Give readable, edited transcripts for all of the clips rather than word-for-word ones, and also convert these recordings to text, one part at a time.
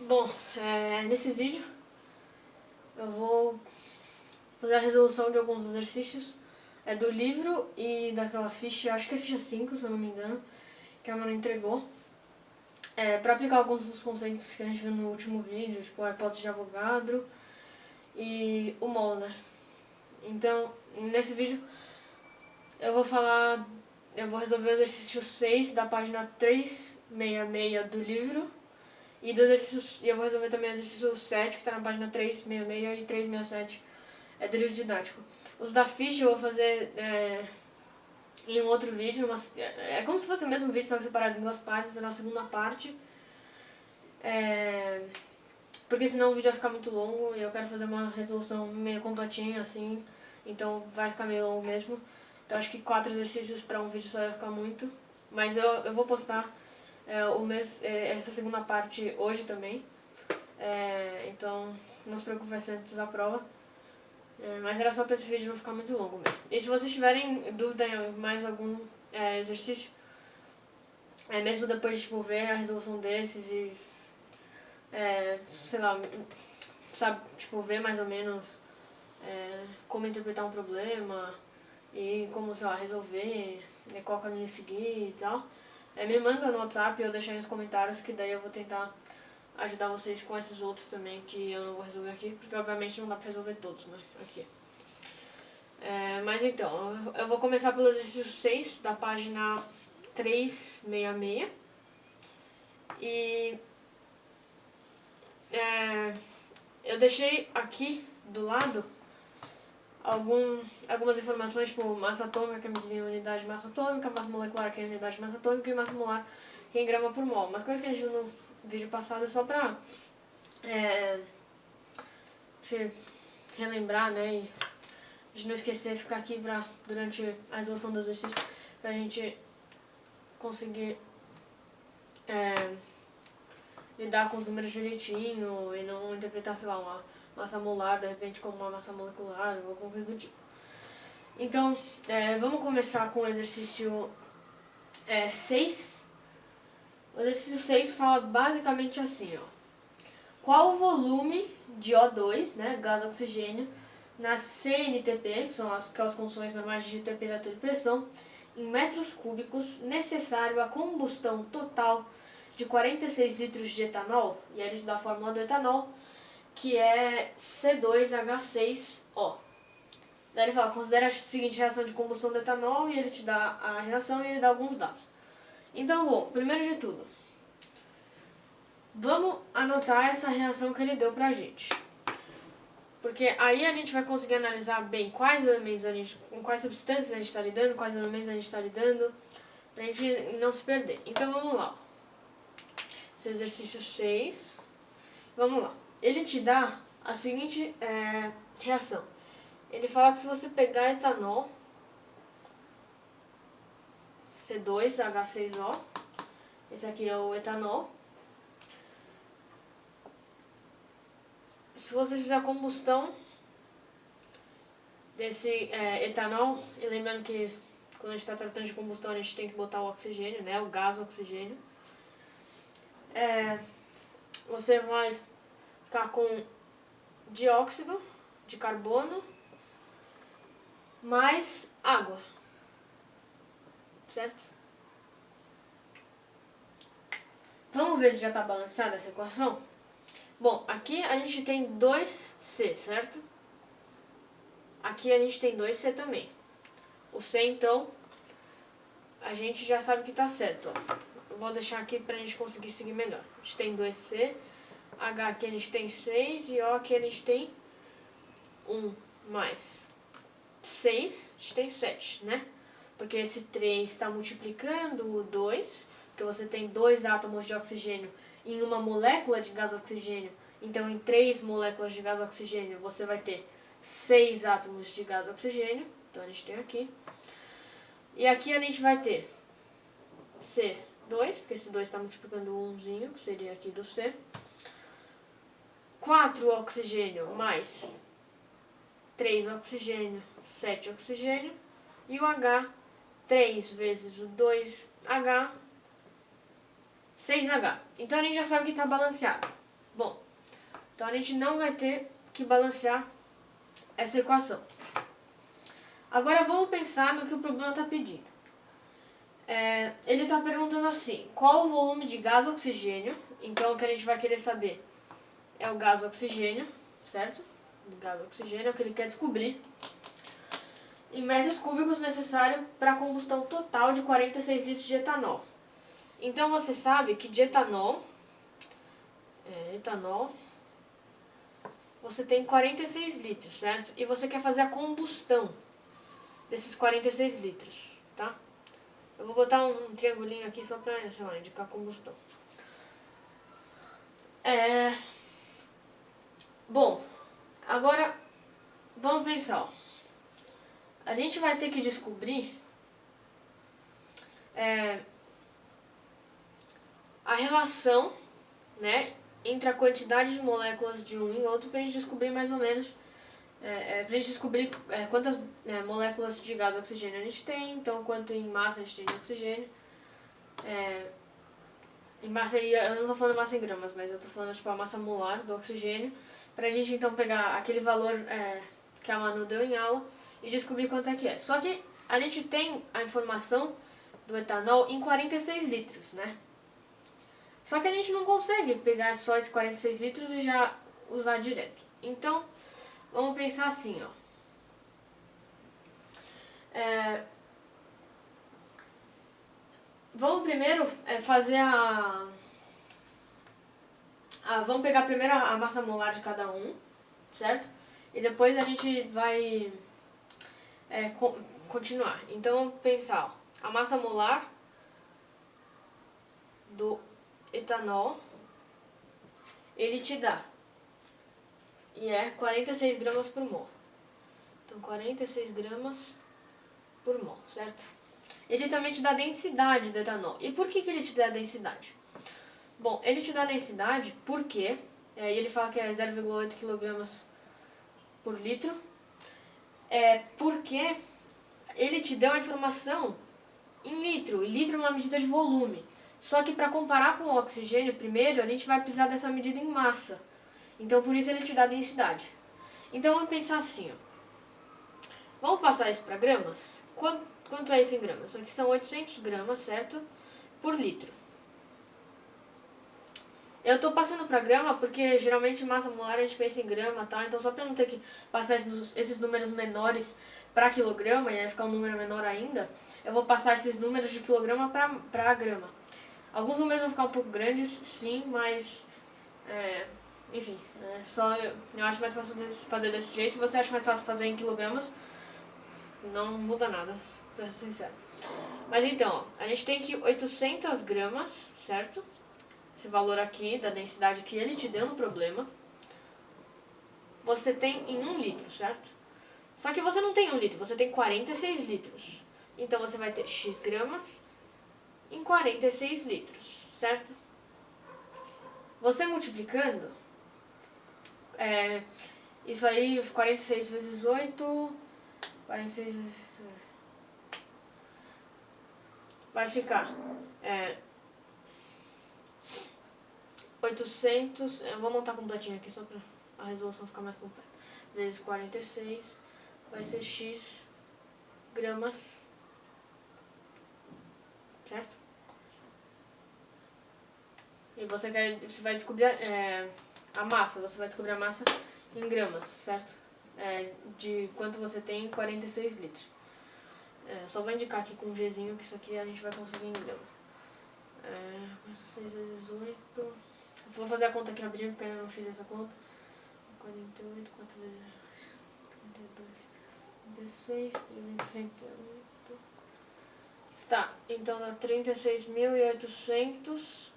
Bom, nesse vídeo eu vou fazer a resolução de alguns exercícios do livro e daquela ficha, acho que é ficha 5, se eu não me engano, que a Manu entregou. Para aplicar alguns dos conceitos que a gente viu no último vídeo, tipo a hipótese de Avogadro e o mol, né? Então, nesse vídeo eu vou resolver o exercício 6 da página 366 do livro. E eu vou resolver também o exercício 7, que está na página 366 e 367 do livro didático. Os da ficha eu vou fazer em um outro vídeo. É como se fosse o mesmo vídeo, só que separado em duas partes, na segunda parte. Porque senão o vídeo vai ficar muito longo e eu quero fazer uma resolução meio completinha, assim. Então vai ficar meio longo mesmo. Então acho que 4 exercícios para um vídeo só vai ficar muito. Mas eu vou postar essa segunda parte hoje também. Então não se preocupe, vai ser antes da prova. Mas era só para esse vídeo não ficar muito longo mesmo. E se vocês tiverem dúvida em mais algum exercício, mesmo depois de ver a resolução desses e sei lá, sabe, ver mais ou menos como interpretar um problema e como, sei lá, resolver, qual caminho seguir e tal, me manda no WhatsApp ou deixa aí nos comentários, que daí eu vou tentar ajudar vocês com esses outros também que eu não vou resolver aqui, porque obviamente não dá pra resolver todos, né, aqui. Mas então, eu vou começar pelo exercício 6 da página 366 e eu deixei aqui do lado algumas informações, tipo massa atômica, que é medida em unidade de massa atômica, massa molecular, que é unidade de massa atômica, e massa molar, que é em grama por mol. Umas coisas que a gente viu no vídeo passado é só pra relembrar, né, e a gente não esquecer, ficar aqui durante a resolução do exercício, pra gente conseguir lidar com os números direitinho e não interpretar, sei lá, uma massa molar de repente como uma massa molecular ou alguma coisa do tipo. Então, vamos começar com o exercício 6. O exercício 6 fala basicamente assim, ó. Qual o volume de O2, né, gás oxigênio, na CNTP, que são aquelas condições normais de temperatura e pressão, em metros cúbicos, necessário à combustão total de 46 litros de etanol, e aí ele te dá a fórmula do etanol, que é C2H6O. Daí ele fala, considera a seguinte reação de combustão do etanol, e ele te dá a reação e ele dá alguns dados. Então, bom, primeiro de tudo, vamos anotar essa reação que ele deu pra gente. Porque aí a gente vai conseguir analisar bem quais elementos com quais substâncias a gente está lidando, quais elementos a gente está lidando, pra gente não se perder. Então vamos lá. Esse exercício 6. Vamos lá. Ele te dá a seguinte reação. Ele fala que se você pegar etanol, C2H6O, esse aqui é o etanol. Se você fizer a combustão desse etanol, e lembrando que quando a gente está tratando de combustão a gente tem que botar o oxigênio, né, o gás oxigênio, você vai ficar com dióxido de carbono mais água, certo? Vamos ver se já está balanceada essa equação? Bom, aqui a gente tem 2C, certo? Aqui a gente tem 2C também. O C, então, a gente já sabe que está certo, ó. Eu vou deixar aqui pra gente conseguir seguir melhor. A gente tem 2C, H aqui a gente tem 6 e O aqui a gente tem 1 mais 6, a gente tem 7, né? Porque esse 3 está multiplicando o 2, porque você tem 2 átomos de oxigênio em uma molécula de gás oxigênio. Então, em 3 moléculas de gás oxigênio, você vai ter 6 átomos de gás oxigênio. Então, a gente tem aqui. E aqui a gente vai ter C2, porque esse 2 está multiplicando o 1zinho, que seria aqui do C. 4 oxigênio mais 3 oxigênio, 7 oxigênio. E o H, 3 vezes o 2H, 6H. Então a gente já sabe que está balanceado. Bom, então a gente não vai ter que balancear essa equação. Agora vamos pensar no que o problema está pedindo. Ele está perguntando assim, qual o volume de gás oxigênio? Então o que a gente vai querer saber é o gás oxigênio, certo? O gás oxigênio é o que ele quer descobrir. Em metros cúbicos necessário para a combustão total de 46 litros de etanol. Então você sabe que de etanol, você tem 46 litros, certo? E você quer fazer a combustão desses 46 litros, tá? Eu vou botar um triangulinho aqui só para indicar a combustão. Bom, agora vamos pensar, ó. A gente vai ter que descobrir a relação, né, entre a quantidade de moléculas de um e outro para a gente descobrir mais ou menos, pra gente descobrir quantas moléculas de gás oxigênio a gente tem, então quanto em massa a gente tem de oxigênio. Em massa, eu não estou falando massa em gramas, mas eu estou falando tipo a massa molar do oxigênio, pra gente então pegar aquele valor que a Manu deu em aula e descobrir quanto é que é. Só que a gente tem a informação do etanol em 46 litros, né? Só que a gente não consegue pegar só esses 46 litros e já usar direto. Então, vamos pensar assim, ó. Vamos primeiro fazer vamos pegar primeiro a massa molar de cada um, certo? E depois a gente vai continuar. Então, vamos pensar, ó, a massa molar do etanol, ele te dá, e é 46 gramas por mol. Então, 46 gramas por mol, certo? Ele também te dá a densidade do etanol. E por que ele te dá a densidade? Bom, ele te dá a densidade porque, ele fala que é 0,8 kg por litro, porque ele te deu a informação em litro, e litro é uma medida de volume. Só que para comparar com o oxigênio, primeiro, a gente vai precisar dessa medida em massa. Então, por isso ele te dá a densidade. Então, vamos pensar assim, ó. Vamos passar isso para gramas? Quanto é isso em gramas? Isso aqui são 800 gramas, certo? Por litro. Eu tô passando para grama porque geralmente massa molar a gente pensa em grama, tá? Então só para não ter que passar esses números menores para quilograma e aí ficar um número menor ainda, eu vou passar esses números de quilograma para grama. Alguns números vão ficar um pouco grandes, sim, mas enfim, eu acho mais fácil fazer desse jeito. Se você acha mais fácil fazer em quilogramas, não muda nada, pra ser sincero. Mas então, ó, a gente tem aqui 800 gramas, certo? Esse valor aqui, da densidade que ele te deu no problema, você tem em 1 litro, certo? Só que você não tem 1 litro, você tem 46 litros. Então você vai ter X gramas em 46 litros, certo? Você multiplicando, isso aí, 46 vezes 8, 46 vezes... vai ficar 800, eu vou montar completinho aqui só para a resolução ficar mais completa, vezes 46, vai ser X gramas, certo? E você vai descobrir a massa, você vai descobrir a massa em gramas, certo? De quanto você tem, 46 litros. Só vou indicar aqui com um Gzinho que isso aqui a gente vai conseguir em gramas. 46 vezes 8... Vou fazer a conta aqui rapidinho porque eu não fiz essa conta. 48, 4 vezes 32, 36, 368. Tá, então dá 36.800.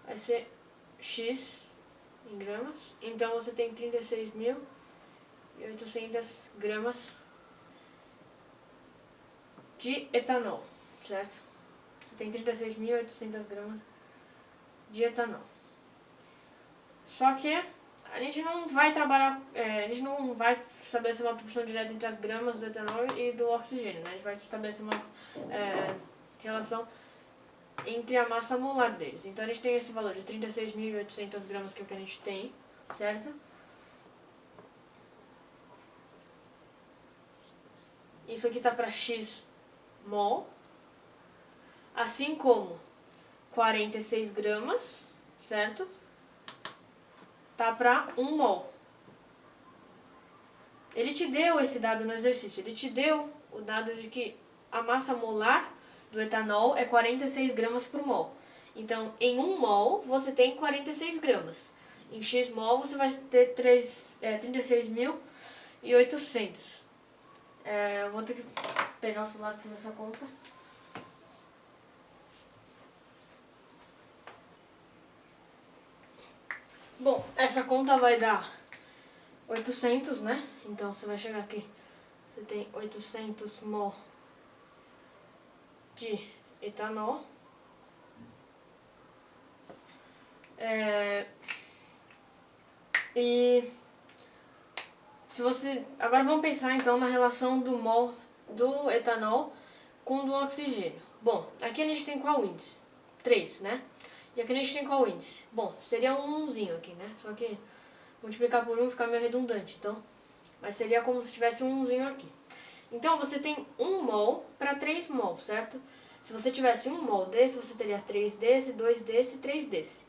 Vai ser X em gramas. Então você tem 36.800 gramas de etanol, certo? Você tem 36.800 gramas de etanol. Só que a gente não vai trabalhar, a gente não vai estabelecer uma proporção direta entre as gramas do etanol e do oxigênio, né? A gente vai estabelecer uma relação entre a massa molar deles. Então a gente tem esse valor de 36.800 gramas que é o que a gente tem, certo? Isso aqui tá para x mol, assim como 46 gramas, certo? Tá para 1 mol. Ele te deu esse dado no exercício, ele te deu o dado de que a massa molar do etanol é 46 gramas por mol. Então, em 1 mol, você tem 46 gramas. Em x mol, você vai ter 36.800. Eu vou ter que pegar o celular para fazer essa conta. Bom, essa conta vai dar 800, né? Então, você vai chegar aqui. Você tem 800 mol de etanol. E se você... Agora vamos pensar então na relação do mol do etanol com o do oxigênio. Bom, aqui a gente tem qual índice? 3, né? E aqui a gente tem qual índice? Bom, seria um 1zinho aqui, né? Só que multiplicar por 1 fica meio redundante, então... Mas seria como se tivesse um 1zinho aqui. Então, você tem 1 mol para 3 mol, certo? Se você tivesse 1 mol desse, você teria 3 desse, 2 desse e 3 desse.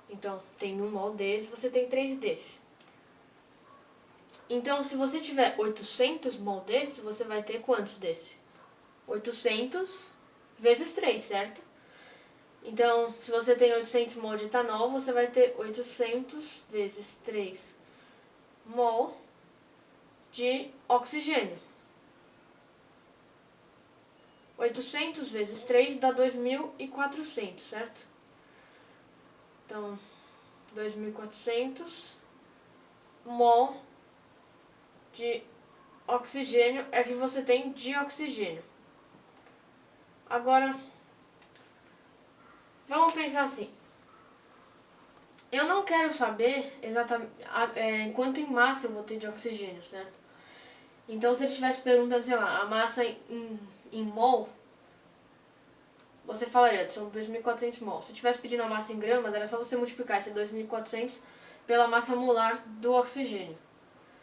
Então, tem 1 mol desse, você tem 3 desse. Então, se você tiver 800 mol desse, você vai ter quantos desse? 800 vezes 3, certo? Então, se você tem 800 mol de etanol, você vai ter 800 vezes 3 mol de oxigênio. 800 vezes 3 dá 2.400, certo? Então, 2.400 mol de oxigênio é que você tem de oxigênio. Agora, vamos pensar assim. Eu não quero saber exatamente quanto em massa eu vou ter de oxigênio, certo? Então, se ele estivesse perguntando, sei lá, a massa em mol, você falaria, são 2.400 mol. Se estivesse pedindo a massa em gramas, era só você multiplicar esse 2.400 pela massa molar do oxigênio.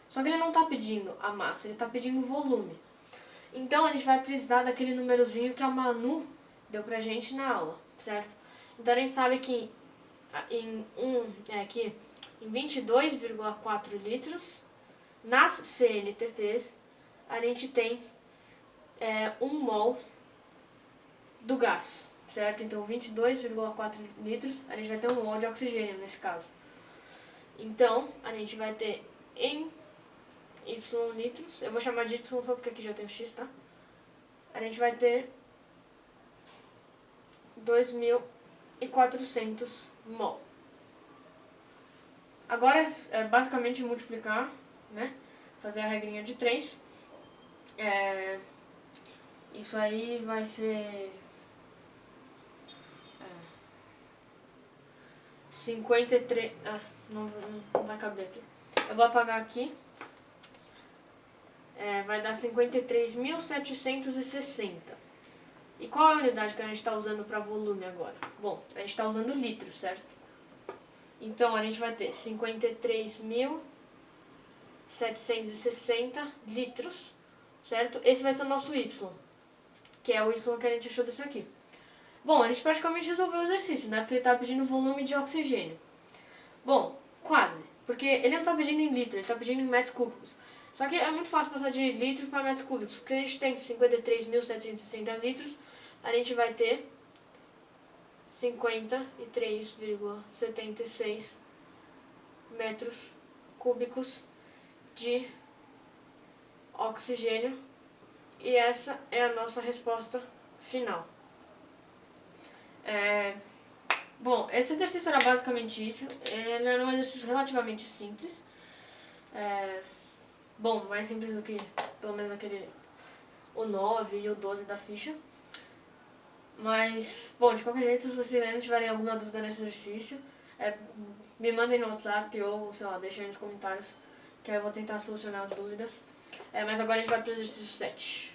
Só que ele não está pedindo a massa, ele está pedindo o volume. Então, a gente vai precisar daquele númerozinho que a Manu deu pra gente na aula, certo? Então, a gente sabe que em 22,4 litros, nas CNTPs, a gente tem 1 mol do gás, certo? Então, 22,4 litros, a gente vai ter 1 mol de oxigênio nesse caso. Então, a gente vai ter em Y litros, eu vou chamar de Y só porque aqui já tem o X, tá? A gente vai ter 2.400 mol. Agora é basicamente multiplicar, né? Fazer a regrinha de 3. Isso aí vai ser 53... não vai caber aqui. Eu vou apagar aqui. Vai dar 53.760. E qual é a unidade que a gente está usando para volume agora? Bom, a gente está usando litros, certo? Então, a gente vai ter 53.760 litros, certo? Esse vai ser o nosso Y, que é o Y que a gente achou disso aqui. Bom, a gente praticamente resolveu o exercício, né? Porque ele está pedindo volume de oxigênio. Bom, quase. Porque ele não está pedindo em litro, ele está pedindo em metros cúbicos. Só que é muito fácil passar de litro para metros cúbicos. Porque a gente tem 53.760 litros, a gente vai ter 53,76 metros cúbicos de oxigênio. E essa é a nossa resposta final. Bom, esse exercício era basicamente isso. Ele era um exercício relativamente simples. Bom, mais simples do que, pelo menos, o 9 e o 12 da ficha. Mas, bom, de qualquer jeito, se vocês ainda tiverem alguma dúvida nesse exercício, me mandem no WhatsApp ou, sei lá, deixem aí nos comentários, que aí eu vou tentar solucionar as dúvidas. Mas agora a gente vai para o exercício 7.